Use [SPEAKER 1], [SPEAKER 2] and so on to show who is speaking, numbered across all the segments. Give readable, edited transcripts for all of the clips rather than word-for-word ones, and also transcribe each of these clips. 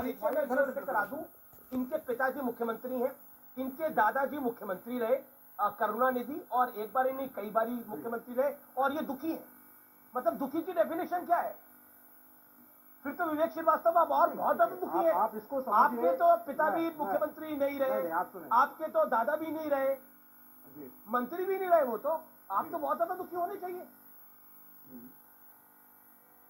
[SPEAKER 1] परिचय मैं जरा से करा दूं। इनके पिताजी मुख्यमंत्री हैं, इनके दादाजी मुख्यमंत्री रहे करुणानिधि, और एक बार नहीं कई बार मुख्यमंत्री रहे, और ये दुखी है। मतलब दुखी की डेफिनेशन क्या है? फिर तो विवेक श्रीवास्तव आप और बहुत ज्यादा दुखी है।
[SPEAKER 2] आप इसको
[SPEAKER 1] आपके तो पिता भी मुख्यमंत्री नहीं रहे, आपके तो दादा भी नहीं रहे, मंत्री भी नहीं रहे, वो तो आप तो बहुत ज्यादा दुखी होने चाहिए।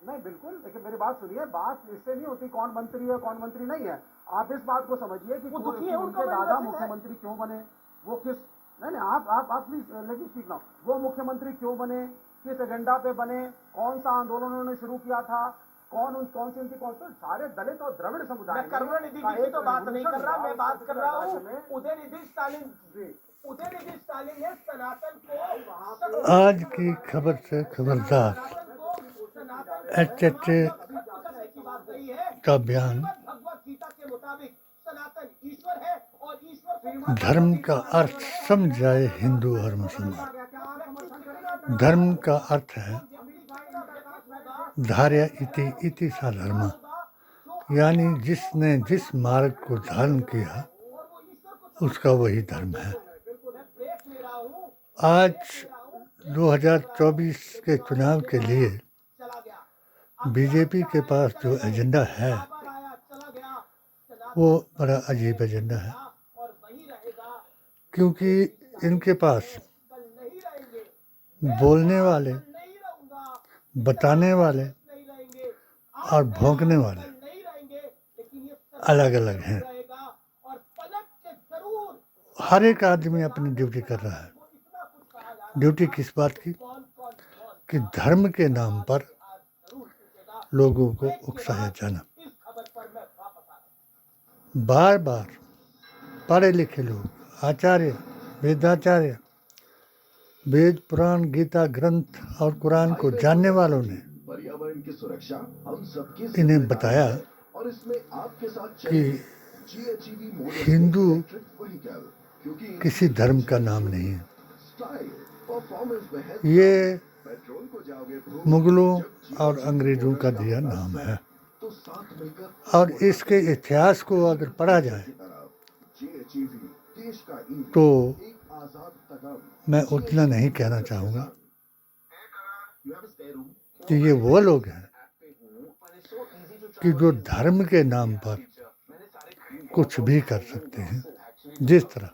[SPEAKER 2] नहीं बिल्कुल, लेकिन मेरी बात सुनिए, बात इससे नहीं होती कौन मंत्री है कौन मंत्री नहीं है। आप इस बात को समझिए कि उनके दादा मुख्यमंत्री क्यों बने, वो किस, नहीं आप प्लीज लेकिन स्पीक नाउ, वो मुख्यमंत्री क्यों बने, किस एजेंडा पे बने, कौन सा आंदोलन उन्होंने शुरू किया था, कौन सी उनकी कौन से सारे दलित और द्रविड़ समुदाय।
[SPEAKER 1] मैं करुणानिधि की तो बात नहीं कर रहा, मैं बात कर रहा हूँ उदयनिधि स्टालिन की। उदयनिधि स्टालिन ने सनातन को,
[SPEAKER 3] आज की खबर से खबरदार, HHA का बयान धर्म का अर्थ समझाए हिंदू और मुसलमान। धर्म का अर्थ है धार्य इति इति सा धर्म, यानी जिसने जिस मार्ग को धारण किया उसका वही धर्म है। आज 2024 के चुनाव के लिए बीजेपी के पास जो एजेंडा है वो बड़ा अजीब एजेंडा है, क्योंकि इनके पास बोलने वाले, बताने वाले और भौंकने वाले अलग अलग हैं। हर एक आदमी अपनी ड्यूटी कर रहा है। ड्यूटी किस बात की? कि धर्म के नाम पर लोगों को उकसाया जाना। बार बार पढ़े लिखे लोग, आचार्य, वेदाचार्य, वेद, पुराण, गीता, ग्रंथ और कुरान को जानने वालों ने इन्हें बताया कि हिंदू किसी धर्म का नाम नहीं है। ये मुगलों और अंग्रेजों का दिया नाम है, और इसके इतिहास को अगर पढ़ा जाए तो मैं उतना नहीं कहना चाहूँगा कि ये वो लोग हैं कि जो धर्म के नाम पर कुछ भी कर सकते हैं। जिस तरह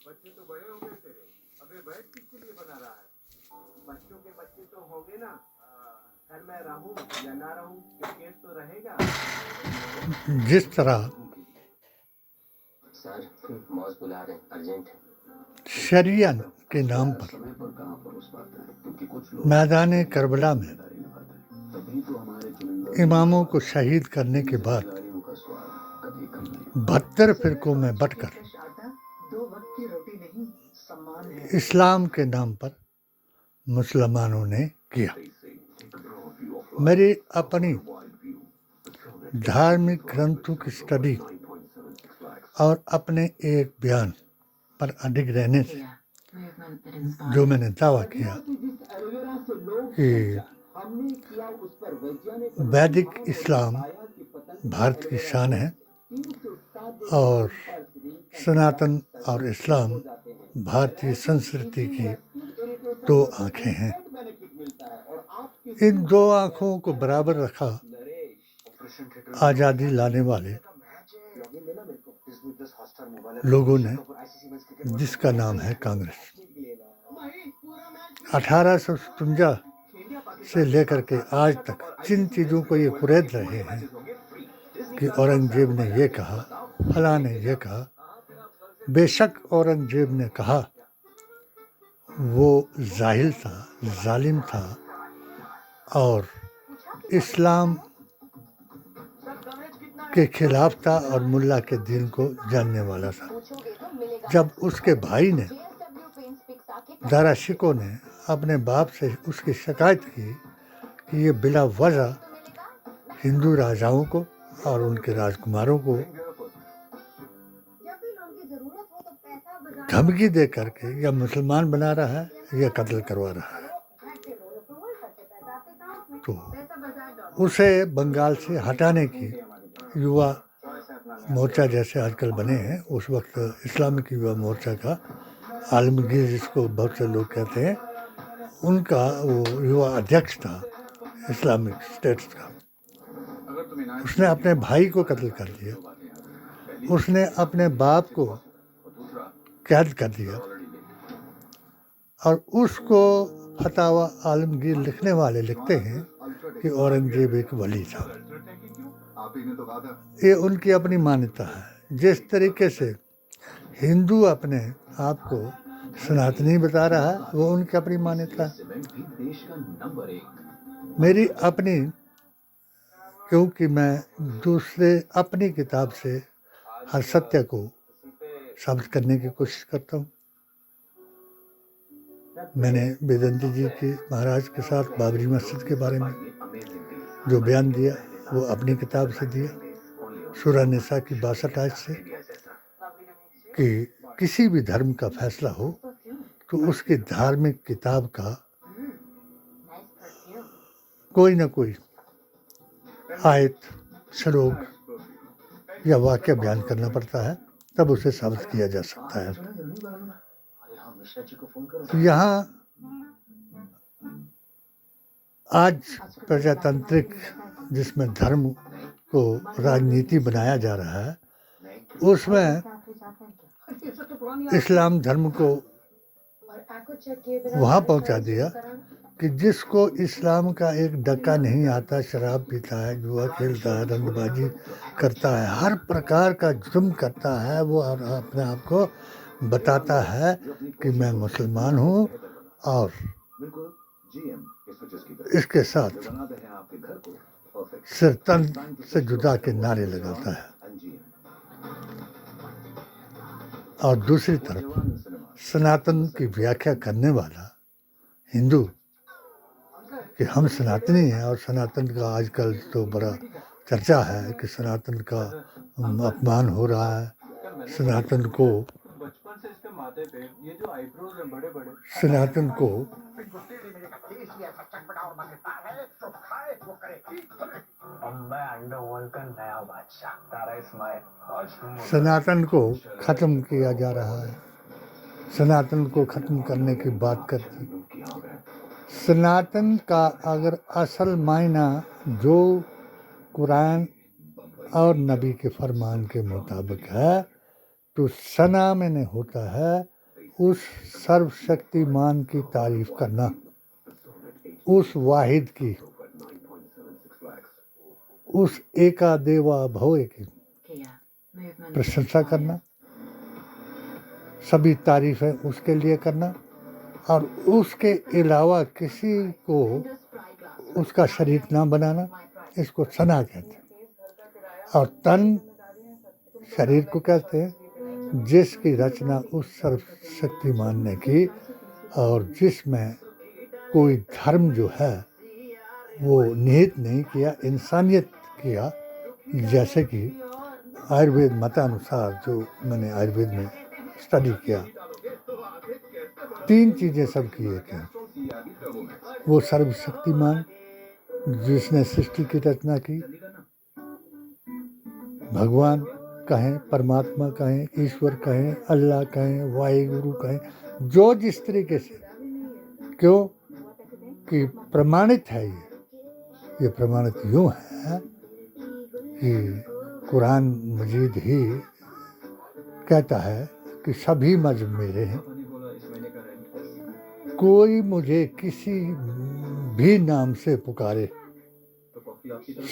[SPEAKER 2] बच्चे तो बड़े हो गए तेरे, अबे बैठ किसके लिए बना रहा है? बच्चों के बच्चे तो होंगे ना, घर में रहूं या ना रहूं, केस तो रहेगा।
[SPEAKER 3] जिस तरह
[SPEAKER 4] सर मौज बुला रहे अर्जेंट
[SPEAKER 3] शरिया के नाम पर मैदान करबला में इमामों को शहीद करने के बाद 72 फिरकों में बंटकर इस्लाम के नाम पर मुसलमानों ने किया। मेरी अपनी धार्मिक ग्रंथों की स्टडी और अपने एक बयान पर अडिग रहने से जो मैंने दावा किया कि वैदिक इस्लाम भारत की शान है और सनातन और इस्लाम भारतीय संस्कृति की दो आँखें हैं। इन दो आँखों को बराबर रखा आज़ादी लाने वाले लोगों ने, जिसका नाम है कांग्रेस। 1857 से लेकर के आज तक जिन चीज़ों को ये कुरेद रहे हैं कि औरंगजेब ने ये कहा, फलां ने ये कहा, बेशक औरंगजेब ने कहा, वो जाहिल था, जालिम था और इस्लाम के खिलाफ था और मुल्ला के दीन को जानने वाला था। जब उसके भाई ने, दारा शिकोह ने अपने बाप से उसकी शिकायत की कि ये बिला वजह हिंदू राजाओं को और उनके राजकुमारों को धमकी दे करके या मुसलमान बना रहा है या कत्ल करवा रहा है। तो उसे बंगाल से हटाने की युवा मोर्चा जैसे आजकल बने हैं, उस वक्त इस्लामिक युवा मोर्चा का आलमगीर, जिसको बहुत से लोग कहते हैं, उनका वो युवा अध्यक्ष था इस्लामिक स्टेट्स का। उसने अपने भाई को कत्ल कर दिया, उसने अपने बाप को कैद कर दिया, और उसको फतावा आलमगीर लिखने वाले लिखते हैं कि औरंगजेब एक वली था। ये उनकी अपनी मान्यता है। जिस तरीके से हिंदू अपने आप को सनातनी बता रहा है, वो उनकी अपनी मान्यता है। मेरी अपनी, क्योंकि मैं दूसरे अपनी किताब से हर सत्य को साबित करने की कोशिश करता हूँ। मैंने बेदंती जी के महाराज के साथ बाबरी मस्जिद के बारे में जो बयान दिया, वो अपनी किताब से दिया, सूरह निसा की 62 आयत से, कि किसी भी धर्म का फैसला हो तो उसकी धार्मिक किताब का कोई ना कोई आयत, श्लोक या वाक्य बयान करना पड़ता है, तब उसे साबित किया जा सकता है। यहाँ आज प्रजातांत्रिक, जिसमें धर्म को राजनीति बनाया जा रहा है, उसमें इस्लाम धर्म को वहाँ पहुँचा दिया कि जिसको इस्लाम का एक डक्का नहीं आता, शराब पीता है, जुआ खेलता है, रंगबाजी करता है, हर प्रकार का जुर्म करता है, वो अपने आप को बताता है कि मैं मुसलमान हूँ, और इसके साथ सिर तन से जुदा के नारे लगाता है। और दूसरी तरफ सनातन की व्याख्या करने वाला हिंदू कि हम सनातनी हैं, और सनातन का आजकल तो बड़ा चर्चा है कि सनातन का अपमान हो रहा है, सनातन को सनातन को खत्म किया जा रहा है, सनातन को खत्म करने की बात करती। सनातन का अगर असल मायना जो कुरान और नबी के फरमान के मुताबिक है, तो सना मैंने होता है उस सर्वशक्तिमान की तारीफ करना, उस वाहिद की, उस एका देवा भवे की प्रशंसा करना, सभी तारीफें उसके लिए करना, और उसके अलावा किसी को उसका शरीक ना बनाना, इसको सना कहते हैं। और तन शरीर को कहते हैं जिसकी रचना उस सर्वशक्तिमान ने की, और जिसमें कोई धर्म जो है वो निहित नहीं किया, इंसानियत किया। जैसे कि आयुर्वेद मतानुसार, जो मैंने आयुर्वेद में स्टडी किया, 3 चीज़ें सब की एक हैं। वो सर्वशक्तिमान जिसने सृष्टि की रचना की, भगवान कहें, परमात्मा कहें, ईश्वर कहें, अल्लाह कहें, वाहिगुरु कहें, जो जिस तरीके से, क्यों कि प्रमाणित है। ये प्रमाणित यूँ है कि कुरान मजीद ही कहता है कि सभी मज़हब मेरे हैं, कोई मुझे किसी भी नाम से पुकारे,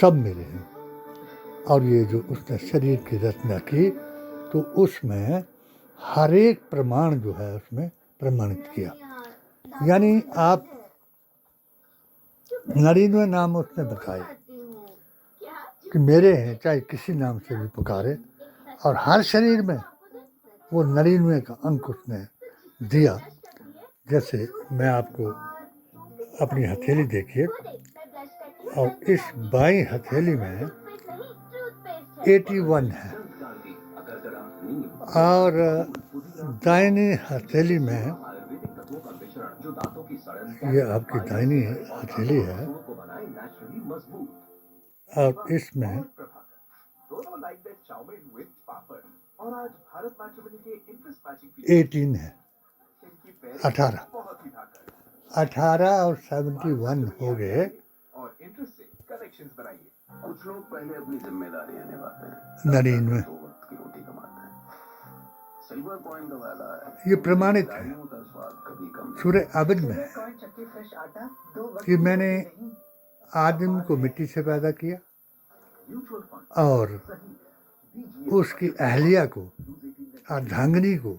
[SPEAKER 3] सब मेरे हैं। और ये जो उसने शरीर की रचना की, तो उसमें हर एक प्रमाण जो है उसमें प्रमाणित किया। यानी आप 99 नाम उसने बताए कि मेरे हैं, चाहे किसी नाम से भी पुकारे, और हर शरीर में वो 99 का अंक उसने दिया। जैसे मैं आपको अपनी हथेली देखिए, और इस बाईं हथेली में 81 है, और दाहिनी हथेली में, ये आपकी दाहिनी हथेली है और इसमें 18 है, 18 और 71 हो गए।
[SPEAKER 5] कुछ लोग पहले अपनी जिम्मेदारियां निभाते हैं,
[SPEAKER 3] 99
[SPEAKER 5] दो वक्त की रोटी कमाते हैं। सिल्वर कॉइन का वाला है,
[SPEAKER 3] ये प्रमाणित है
[SPEAKER 5] गाड़ियों का स्वाद कभी कम नहीं।
[SPEAKER 3] सूरह आबद में है कि मैंने आदम को मिट्टी से पैदा किया
[SPEAKER 5] म्यूचुअल फंड
[SPEAKER 3] और उसकी अहलिया को, अर्धांगिनी को,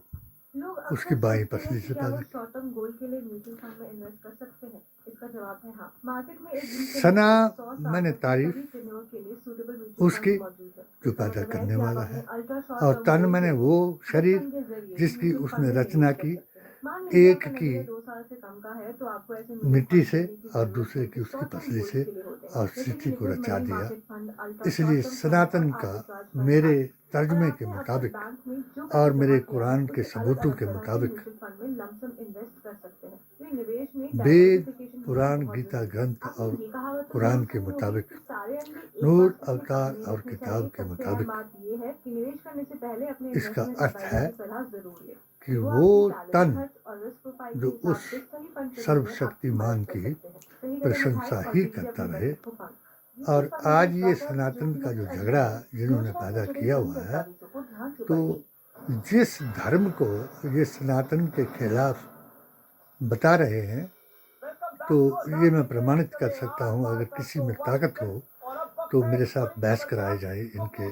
[SPEAKER 3] उसकी बाई पसली से पैदा किया।
[SPEAKER 6] शॉर्ट टर्म गोल के लिए म्यूचुअल फंड में इन्वेस्ट कर सकते हैं? इसका जवाब है हाँ। मार्केट में एक दिन के
[SPEAKER 3] सना
[SPEAKER 6] 100 साल
[SPEAKER 3] मैंने
[SPEAKER 6] तक
[SPEAKER 3] तारीफ
[SPEAKER 6] सभी टेन्योर के लिए suitable mutual
[SPEAKER 3] उसकी
[SPEAKER 6] funds मौजूद है।
[SPEAKER 3] जो
[SPEAKER 6] इसका
[SPEAKER 3] पैदा
[SPEAKER 6] मतलब है
[SPEAKER 3] करने
[SPEAKER 6] कि आप
[SPEAKER 3] वाला
[SPEAKER 6] अपने
[SPEAKER 3] है,
[SPEAKER 6] ultra short
[SPEAKER 3] और
[SPEAKER 6] term
[SPEAKER 3] तन
[SPEAKER 6] goal
[SPEAKER 3] मैंने
[SPEAKER 6] के
[SPEAKER 3] वो शरीर
[SPEAKER 6] फंड के जरिए
[SPEAKER 3] जिसकी
[SPEAKER 6] mutual
[SPEAKER 3] उसने
[SPEAKER 6] fund में
[SPEAKER 3] रचना
[SPEAKER 6] निवेश
[SPEAKER 3] की
[SPEAKER 6] कर सकते हैं। मान लीजिए
[SPEAKER 3] एक
[SPEAKER 6] आपका
[SPEAKER 3] की
[SPEAKER 6] नजरिया 2 साल से कम का है तो आपको ऐसे mutual
[SPEAKER 3] मिट्टी
[SPEAKER 6] fund
[SPEAKER 3] से
[SPEAKER 6] लेने की
[SPEAKER 3] और
[SPEAKER 6] जरूरत
[SPEAKER 3] दूसरे
[SPEAKER 6] है
[SPEAKER 3] की
[SPEAKER 6] जो
[SPEAKER 3] उसकी
[SPEAKER 6] short term
[SPEAKER 3] पसली
[SPEAKER 6] goals
[SPEAKER 3] से
[SPEAKER 6] के लिए होते हैं।
[SPEAKER 3] और
[SPEAKER 6] जैसे
[SPEAKER 3] स्थिति
[SPEAKER 6] कि
[SPEAKER 3] को
[SPEAKER 6] liquid
[SPEAKER 3] रचा
[SPEAKER 6] money
[SPEAKER 3] दिया।
[SPEAKER 6] market fund, ultra
[SPEAKER 3] इसलिए
[SPEAKER 6] short term fund
[SPEAKER 3] सनातन
[SPEAKER 6] और
[SPEAKER 3] का
[SPEAKER 6] arbitrage fund
[SPEAKER 3] मेरे
[SPEAKER 6] आदि।
[SPEAKER 3] तर्जमे
[SPEAKER 6] और
[SPEAKER 3] के
[SPEAKER 6] आपने अपने
[SPEAKER 3] मुताबिक
[SPEAKER 6] बैंक में जो
[SPEAKER 3] और
[SPEAKER 6] पैसे
[SPEAKER 3] मेरे
[SPEAKER 6] जमा किया है,
[SPEAKER 3] कुरान के
[SPEAKER 6] उसे
[SPEAKER 3] सबूतों
[SPEAKER 6] अलग-अलग
[SPEAKER 3] के
[SPEAKER 6] तरह के
[SPEAKER 3] मुताबिक
[SPEAKER 6] म्यूचुअल फंड में लमसम इन्वेस्ट कर सकते हैं। तो ये निवेश में
[SPEAKER 3] वेद,
[SPEAKER 6] डाइवर्सिफिकेशन होना
[SPEAKER 3] कुरान,
[SPEAKER 6] बहुत
[SPEAKER 3] गीता
[SPEAKER 6] जरूरी है।
[SPEAKER 3] ग्रंथ
[SPEAKER 6] आपने
[SPEAKER 3] और
[SPEAKER 6] ये कहावत तो
[SPEAKER 3] कुरान
[SPEAKER 6] जरूर
[SPEAKER 3] के
[SPEAKER 6] सुनी होगी
[SPEAKER 3] मुताबिक,
[SPEAKER 6] कि सारे अंडे एक
[SPEAKER 3] नूर,
[SPEAKER 6] बास्केट में
[SPEAKER 3] अवतार
[SPEAKER 6] कभी नहीं
[SPEAKER 3] और
[SPEAKER 6] रखने
[SPEAKER 3] किताब
[SPEAKER 6] चाहिए।
[SPEAKER 3] के
[SPEAKER 6] सबसे अहम
[SPEAKER 3] मुताबिक
[SPEAKER 6] बात ये है कि निवेश करने से पहले अपने
[SPEAKER 3] इसका
[SPEAKER 6] इन्वेस्टमेंट
[SPEAKER 3] अर्थ
[SPEAKER 6] एडवाइजर
[SPEAKER 3] है
[SPEAKER 6] की सलाह जरूर लें।
[SPEAKER 3] कि
[SPEAKER 6] वो
[SPEAKER 3] वो
[SPEAKER 6] आपकी
[SPEAKER 3] तन
[SPEAKER 6] टैलेंट, खर्च और रिस्क प्रोफाइल
[SPEAKER 3] जो
[SPEAKER 6] के हिसाब
[SPEAKER 3] उस
[SPEAKER 6] से सही फंड चुनने में आपकी
[SPEAKER 3] सर्वशक्तिमान
[SPEAKER 6] मदद कर
[SPEAKER 3] की
[SPEAKER 6] सकते हैं। सही कदम
[SPEAKER 3] प्रशंसा
[SPEAKER 6] उठाएं और
[SPEAKER 3] ही
[SPEAKER 6] दीजिए
[SPEAKER 3] करता
[SPEAKER 6] अपने
[SPEAKER 3] रहे।
[SPEAKER 6] बजट को फंड।
[SPEAKER 3] और
[SPEAKER 6] म्यूचुअल फंड
[SPEAKER 3] आज
[SPEAKER 6] में
[SPEAKER 3] ये
[SPEAKER 6] स्टॉक
[SPEAKER 3] सनातन का जो
[SPEAKER 6] जोखिम
[SPEAKER 3] झगड़ा
[SPEAKER 6] अधिक है।
[SPEAKER 3] जिन्होंने
[SPEAKER 6] योजना
[SPEAKER 3] पैदा
[SPEAKER 6] से जुड़े
[SPEAKER 3] किया
[SPEAKER 6] सही
[SPEAKER 3] हुआ है,
[SPEAKER 6] दस्तावेजों को ध्यान से
[SPEAKER 3] तो
[SPEAKER 6] पढ़िए।
[SPEAKER 3] जिस धर्म को ये सनातन के खिलाफ बता रहे हैं, तो ये मैं प्रमाणित कर सकता हूँ, अगर किसी में ताकत हो तो मेरे साथ बहस कराई जाए इनके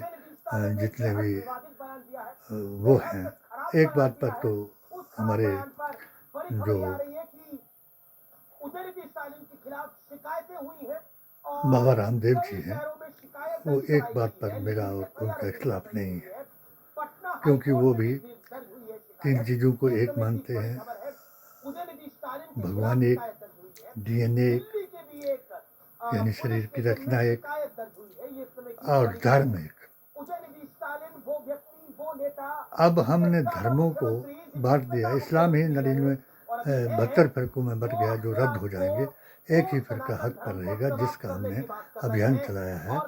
[SPEAKER 3] जितने भी वो हैं। एक बात पर तो हमारे जो बाबा रामदेव जी हैं, वो एक बात पर मेरा और उनका इख्तिलाफ नहीं है, क्योंकि वो भी 3 चीज़ों को एक मानते हैं, भगवान एक, DNA एक, यानी शरीर की रचना एक, और धर्म एक। अब हमने धर्मों को बांट दिया। इस्लाम ही 72 फिरकों में बट गया, जो रद्द हो जाएंगे। एक ही फिरका हक पर रहेगा, जिसका हमने अभियान चलाया है,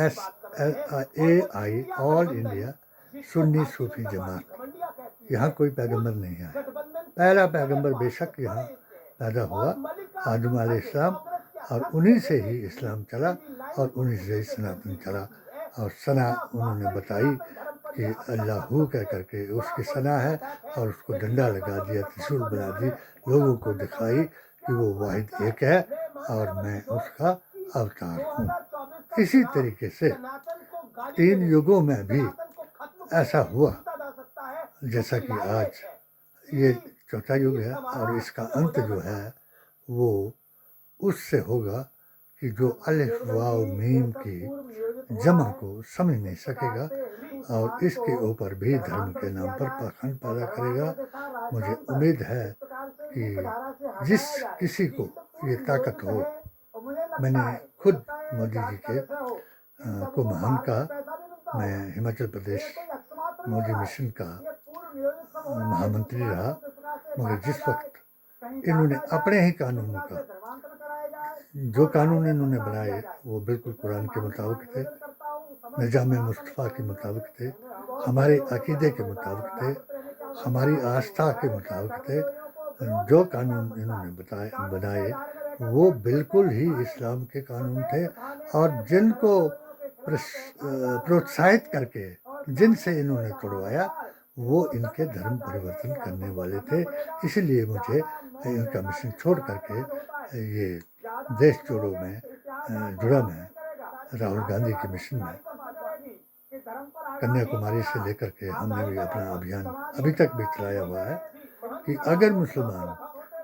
[SPEAKER 3] SAI, ऑल इंडिया सुन्नी सूफी जमात। यहाँ कोई पैगंबर नहीं आया। पहला पैगंबर बेशक यहाँ पैदा हुआ, आदम अलैहिस्सलाम, और उन्हीं से ही इस्लाम चला और उन्हीं से ही सनातन चला। और सना उन्होंने बताई कि अल्लाहू कह करके उसकी सना है, और उसको डंडा लगा दिया, त्रिशूल बना दी, लोगों को दिखाई कि वो वाहिद एक है और मैं उसका अवतार हूँ। इसी तरीके से 3 युगों में भी ऐसा हुआ, जैसा कि आज ये चौथा युग है, और इसका अंत जो है वो उससे होगा कि जो अलिफ वाव मीम की जमा को समझ नहीं सकेगा और इसके ऊपर भी धर्म के नाम पर पाखंड पैदा करेगा। मुझे उम्मीद है कि जिस किसी को ये ताकत हो, मैंने खुद मोदी जी के को महान कहा। मैं हिमाचल प्रदेश मोदी मिशन का महामंत्री रहा, मगर जिस वक्त इन्होंने अपने ही कानूनों का, जो कानून इन्होंने बनाए वो बिल्कुल कुरान के मुताबिक थे, निजाम मुस्तफ़ा के मुताबिक थे, हमारे अकीदे के मुताबिक थे, हमारी आस्था के मुताबिक थे। जो कानून इन्होंने बनाए वो बिल्कुल ही इस्लाम के कानून थे, और जिनको प्रोत्साहित करके जिनसे इन्होंने तोड़वाया वो इनके धर्म परिवर्तन करने वाले थे। इसलिए मुझे इनका मिशन छोड़ करके ये देश जोड़ो में जुड़ा मैं राहुल गांधी के मिशन में कन्याकुमारी से लेकर के हमने भी अपना अभियान अभी तक भी चलाया हुआ है कि अगर मुसलमान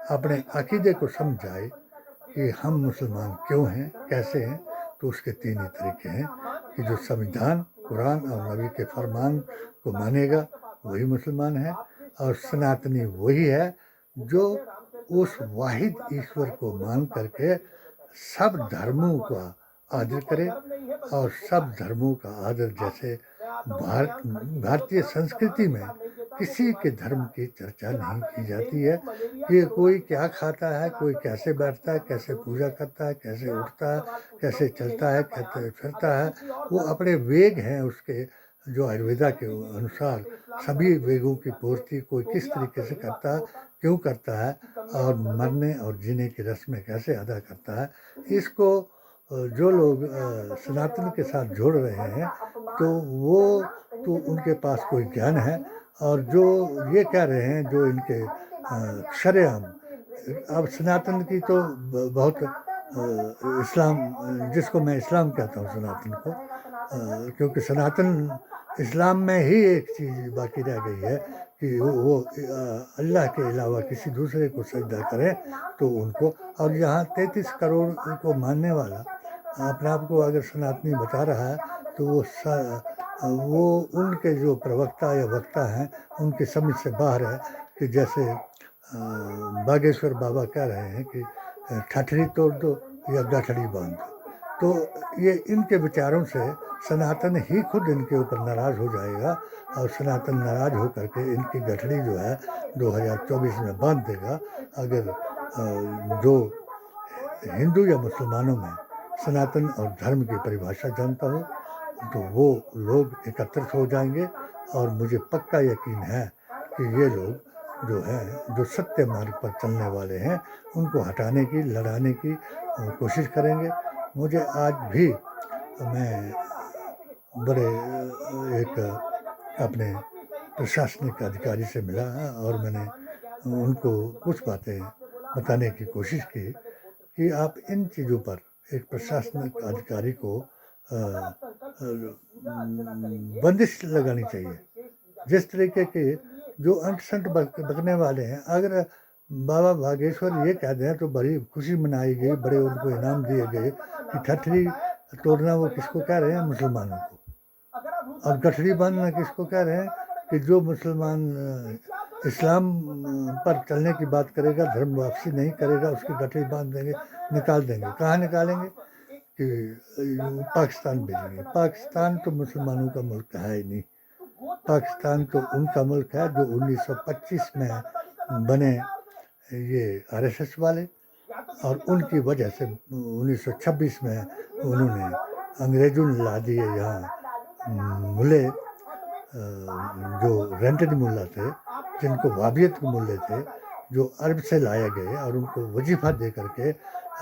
[SPEAKER 3] अपने अकीदे को समझाए कि हम मुसलमान क्यों हैं, कैसे हैं, तो उसके 3 ही तरीके हैं कि जो संविधान, कुरान और नबी के फरमान को मानेगा वही मुसलमान है, और सनातनी वही है जो उस वाहिद ईश्वर को मान करके सब धर्मों का आदर करे, और सब धर्मों का आदर जैसे भारतीय संस्कृति में किसी के धर्म की चर्चा नहीं की जाती है कि कोई क्या खाता है, कोई कैसे बैठता है, कैसे पूजा करता है, कैसे उठता है, कैसे चलता है, कैसे फिरता है। वो अपने वेग हैं उसके, जो आयुर्वेदा के अनुसार सभी वेगों की पूर्ति कोई किस तरीके से करता है, क्यों करता है, और मरने और जीने की रस्में कैसे अदा करता है, इसको जो लोग सनातन के साथ जोड़ रहे हैं तो वो तो उनके पास कोई ज्ञान है, और जो ये कह रहे हैं जो इनके शरेआम, अब सनातन की तो बहुत इस्लाम, जिसको मैं इस्लाम कहता हूँ सनातन को, क्योंकि सनातन इस्लाम में ही एक चीज़ बाकी रह गई है कि वो अल्लाह के अलावा किसी दूसरे को सजदा करें तो उनको, और यहाँ 33 करोड़ को मानने वाला अपने आप को अगर सनातनी बता रहा है तो वो उनके जो प्रवक्ता या वक्ता हैं उनकी समझ से बाहर है। कि जैसे बागेश्वर बाबा कह रहे हैं कि ठठरी तोड़ दो या गठड़ी बांध दो, तो ये इनके विचारों से सनातन ही खुद इनके ऊपर नाराज़ हो जाएगा, और सनातन नाराज़ होकर के इनकी गठड़ी जो है 2024 में बांध देगा। अगर जो हिंदू या मुसलमानों में सनातन और धर्म की परिभाषा जानता हो तो वो लोग एकत्रित हो जाएंगे, और मुझे पक्का यकीन है कि ये लोग जो हैं, जो सत्य मार्ग पर चलने वाले हैं, उनको हटाने की, लड़ाने की कोशिश करेंगे। मुझे आज भी मैं बड़े एक अपने प्रशासनिक अधिकारी से मिला और मैंने उनको कुछ बातें बताने की कोशिश की कि आप इन चीज़ों पर एक प्रशासनिक अधिकारी को बंदिश लगानी चाहिए। जिस तरीके के जो अंट संट बकने वाले हैं, अगर बाबा बागेश्वर ये कह दें तो बड़ी खुशी मनाई गई, बड़े उनको इनाम दिए गए कि ठठरी तोड़ना वो किसको कह रहे हैं, मुसलमानों को, और गठड़ी बांधना किसको कह रहे हैं कि जो मुसलमान इस्लाम पर चलने की बात करेगा, धर्म वापसी नहीं करेगा, उसकी गठड़ी बांध देंगे, निकाल देंगे। कहाँ निकालेंगे कि पाकिस्तान भेजेंगे। पाकिस्तान तो मुसलमानों का मुल्क है ही नहीं, पाकिस्तान तो उनका मुल्क है जो 1925 में बने ये आरएसएस वाले, और उनकी वजह से 1926 में उन्होंने अंग्रेज़ों ने ला दिए यहाँ मुल्ले, जो रेंटेड मुल्ला थे, जिनको वाबियत के मुल्ले थे, जो अरब से लाए गए, और उनको वजीफ़ा दे करके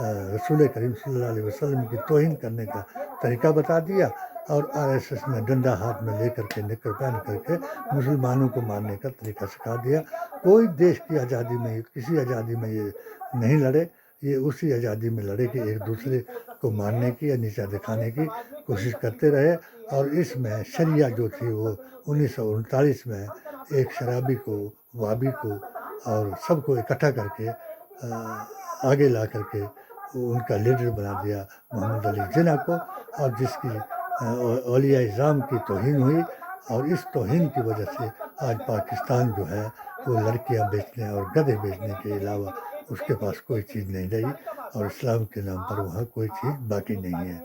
[SPEAKER 3] रसूल करीम सल्लल्लाहु अलैहि वसल्लम की तौहीन करने का तरीका बता दिया, और आरएसएस ने डंडा हाथ में लेकर के निकर पहन करके मुसलमानों को मारने का तरीका सिखा दिया। कोई देश की आज़ादी में, किसी आज़ादी में ये नहीं लड़े, ये उसी आज़ादी में लड़े कि एक दूसरे को मारने की या नीचा दिखाने की कोशिश करते रहे। और इसमें शरिया जो थी वो 1939 में एक शराबी को, वाबी को और सबको इकट्ठा करके आगे ला करके उनका लीडर बना दिया मोहम्मद अली जिन्ना को, और जिसकी औलिया इज़ाम की तौहीन हुई, और इस तौहीन की वजह से आज पाकिस्तान जो है वो लड़कियां बेचने और गधे बेचने के अलावा उसके पास कोई चीज़ नहीं रही, और इस्लाम के नाम पर वहाँ कोई चीज़ बाकी नहीं है।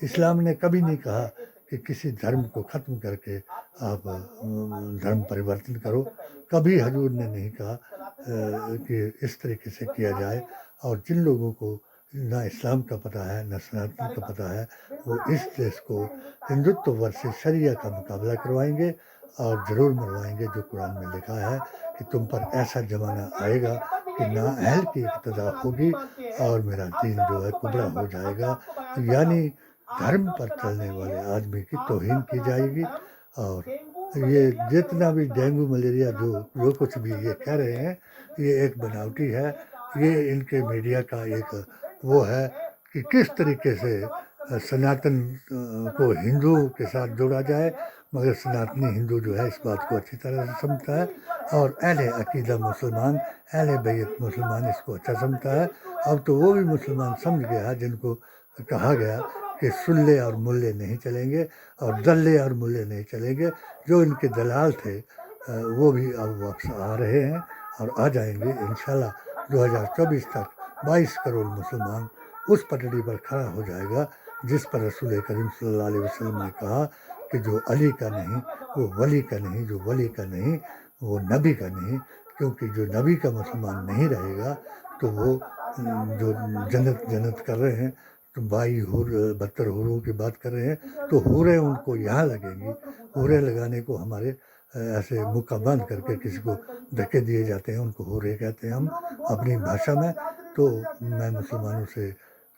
[SPEAKER 3] इस्लाम ने कभी नहीं कहा कि किसी धर्म को ख़त्म करके आप धर्म परिवर्तन करो, कभी हजूर ने नहीं कहा कि इस तरीके से किया जाए। और जिन लोगों को ना इस्लाम का पता है, ना सनातन का पता है, वो इस देश को हिंदुत्व वर्सेस शरिया का मुकाबला करवाएंगे, और ज़रूर मरवाएंगे। जो कुरान में लिखा है कि तुम पर ऐसा ज़माना आएगा कि ना अहल की इक़्तिदा होगी और मेरा दीन जो है कुबड़ा हो जाएगा, यानी धर्म पर चलने वाले आदमी की तौहीन की जाएगी। और ये जितना भी डेंगू मलेरिया जो कुछ भी ये कह रहे हैं, ये एक बनावटी है। ये इनके मीडिया का एक वो है कि किस तरीके से सनातन को हिंदू के साथ जोड़ा जाए, मगर सनातनी हिंदू जो है इस बात को अच्छी तरह से समझता है, और अहले अकीदा मुसलमान, अहले बैत मुसलमान इसको अच्छा समझता है। अब तो वो भी मुसलमान समझ गया है जिनको कहा गया कि सुल्ले और मुल्ले नहीं चलेंगे और दल्ले और मुल्ले नहीं चलेंगे। जो इनके दलाल थे वो भी अब वापस आ रहे हैं और आ जाएंगे इंशाल्लाह। 2024 तक 22 करोड़ मुसलमान उस पटड़ी पर खड़ा हो जाएगा जिस पर रसूल करीम सल्लल्लाहु अलैहि वसल्लम ने कहा कि जो अली का नहीं वो वली का नहीं, जो वली का नहीं वो नबी का नहीं, क्योंकि जो नबी का मुसलमान नहीं रहेगा तो वो जो जन्नत कर रहे हैं, तो 22 हूर 72 हूरों की बात कर रहे हैं, तो हूरें उनको यहाँ लगेंगी। हूरें लगाने को हमारे ऐसे मुक्का बंद करके किसी को धक्के दिए जाते हैं, उनको हूरें कहते हैं हम अपनी भाषा में। तो मैं मुसलमानों से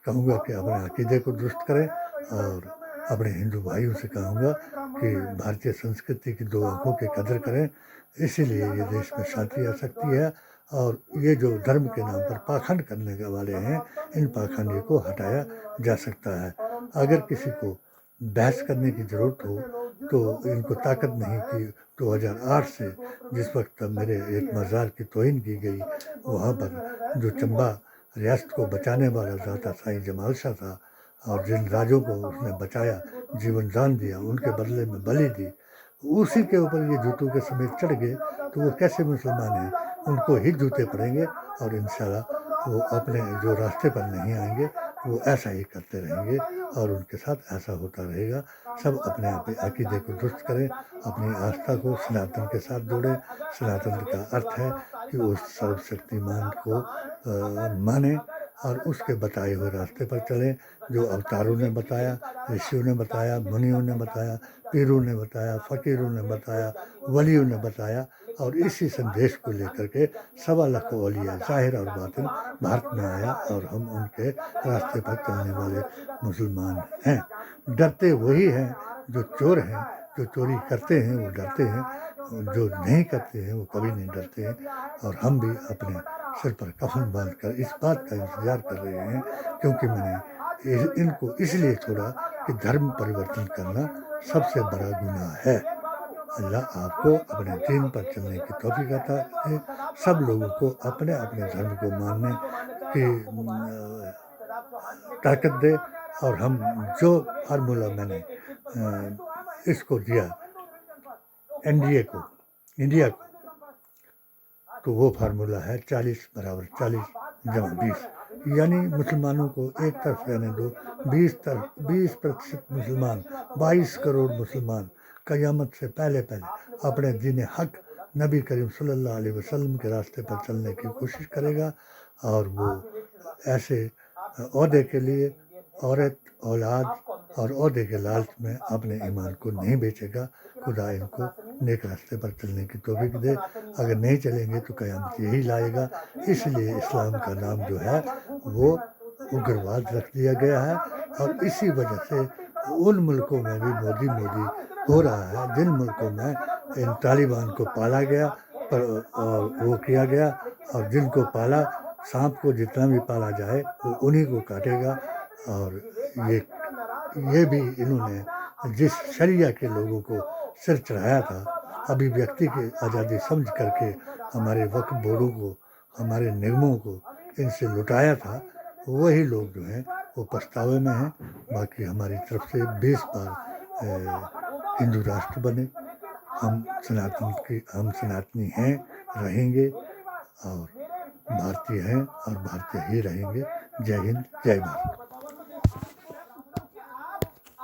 [SPEAKER 3] कहूँगा कि अपने अकीदे को दुरुस्त करें और अपने हिंदू भाइयों से कहूँगा कि भारतीय संस्कृति की 2 आँखों की कदर करें, इसीलिए ये देश में शांति आ सकती है। और ये जो धर्म के नाम पर पाखंड करने के वाले हैं, इन पाखंडी को हटाया जा सकता है। अगर किसी को बहस करने की ज़रूरत हो तो इनको ताकत नहीं कि 2008 से जिस वक्त मेरे एक मज़ार की तौहीन की गई, वहाँ पर जो चंबा रियासत को बचाने वाला दाता साईं जमाल शाह था और जिन राजों को उसने बचाया, जीवन दान दिया, उनके बदले में बलि दी, उसी के ऊपर ये जूतों के समेत चढ़ गए, तो वो कैसे मुसलमान हैं? उनको ही जूते पड़ेंगे और इंशाल्लाह वो अपने जो रास्ते पर नहीं आएंगे वो ऐसा ही करते रहेंगे और उनके साथ ऐसा होता रहेगा। सब अपने अकीदे को दुरुस्त करें, अपनी आस्था को सनातन के साथ जोड़ें। सनातन का अर्थ है कि उस सर्वशक्तिमान को माने और उसके बताए हुए रास्ते पर चलें, जो अवतारों ने बताया, ऋषियों ने बताया, मुनियों ने बताया, पीरों ने बताया, फ़कीरों ने बताया, वलियों ने बताया। और इसी संदेश को लेकर के 1.25 लाख औलिया ज़ाहिर और बातिन भारत में आया और हम उनके रास्ते पर चलने वाले मुसलमान हैं। डरते वही हैं जो चोर हैं, जो चोरी करते हैं वो डरते हैं, जो नहीं करते हैं वो कभी नहीं डरते हैं। और हम भी अपने सिर पर कफन बांधकर इस बात का इंतज़ार कर रहे हैं, क्योंकि मैंने इनको इसलिए छोड़ा कि धर्म परिवर्तन करना सबसे बड़ा गुनाह है। अल्लाह आपको अपने दीन पर चलने की तौफीक अता करे, सब लोगों को अपने अपने धर्म को मानने की ताकत दे। और हम जो फार्मूला मैंने इसको दिया एनडीए को, इंडिया को, तो वो फार्मूला है 40 बराबर 40 जमा 20, यानी मुसलमानों को एक तरफ रहने दो, 20% मुसलमान, 22 करोड़ मुसलमान क़यामत से पहले अपने दीन हक नबी करीम सल्लल्लाहु अलैहि वसल्लम के रास्ते पर चलने की कोशिश करेगा। और वो ऐसे ओहदे के लिए औरत, औलाद और ओहदे के लालच में अपने ईमान को नहीं बेचेगा। खुदा इनको नेक रास्ते पर चलने की तौफीक दे। अगर नहीं चलेंगे तो क़यामत यही लाएगा। इसलिए इस्लाम का नाम जो है वो उग्रवाद रख दिया गया है और इसी वजह से उन मुल्कों में भी मोदी हो रहा है जिन मुल्कों में इन तालिबान को पाला गया पर वो किया गया, और जिनको पाला, सांप को जितना भी पाला जाए वो उन्हीं को काटेगा। और ये भी इन्होंने जिस शरिया के लोगों को सिर चढ़ाया था, अभिव्यक्ति की आज़ादी समझ करके हमारे वक्फ बोर्डों को, हमारे निगमों को इनसे लुटाया था, वही लोग जो हैं वो पछतावे में हैं। बाकी हमारी तरफ से 20 बार हिंदू राष्ट्र बने। हम सनातनी हैं, रहेंगे और भारतीय हैं और भारतीय ही रहेंगे। जय हिंद, जय भारत।